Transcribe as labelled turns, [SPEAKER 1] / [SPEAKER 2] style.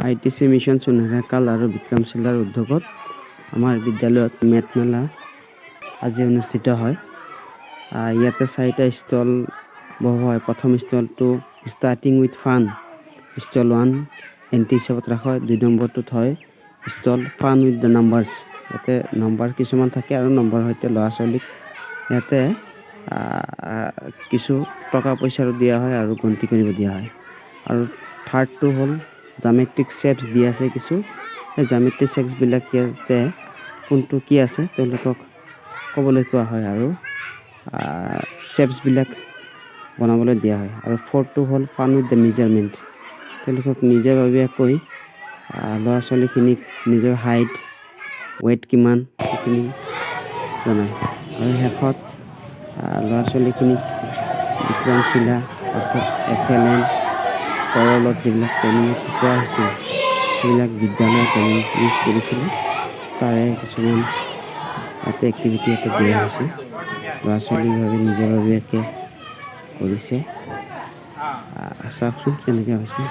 [SPEAKER 1] ITC mission সোণাৰীকাল আৰু বিক্ৰমশিলাৰ উদ্যোগত আমাৰ বিদ্যালয়ত মেট মেলা আজি অনুষ্ঠিত হয়। ইয়াতে 4টা ষ্টল বহোৱা হয়। প্ৰথম ষ্টলটো starting with fun, stall 1 entry হিচাপত ৰাখা হয়। 2 নম্বৰটোত হয় stall fun with the numbers. ইয়াতে নম্বৰ কিছুমান থাকে আৰু নম্বৰ সৈতে ল'ৰা ছোৱালীক ইয়াতে কিছু টকা পইচাৰো দিয়া হয় আৰু গন্তি কৰিব দিয়া হয়। আৰু থাৰ্ডটো হ'ল জামেট্ৰিক শেপছ দি আছে কিছু। এই জামেট্ৰিক শেপছবিলাক ইয়াতে কোনটো কি আছে তেওঁলোকক ক'বলৈ কোৱা হয় আৰু শেপছবিলাক বনাবলৈ দিয়া হয়। আৰু ফ'ৰ্থটো হ'ল ফান উইথ দ্য মেজাৰমেণ্ট। তেওঁলোকক নিজাববীয়াকৈ ল'ৰা ছোৱালীখিনিক নিজৰ হাইট ৱেইট কিমান সেইখিনি জনায়। আৰু শেষত ল'ৰা ছোৱালীখিনিক বিক্ৰমশিলা অৰ্থাৎ FLN তৰলত যিবিলাক ট্ৰেইনিঙত শিকোৱা হৈছিল সেইবিলাক বিদ্যালয়ৰ ট্ৰেইনিং ইউজ কৰিছিলোঁ। তাৰে কিছুমান তাতে এক্টিভিটি এটা দিয়া হৈছে। ল'ৰা ছোৱালীভাৱে নিজাববীয়াকৈ কৰিছে। চাওকচোন কেনেকৈ হৈছে।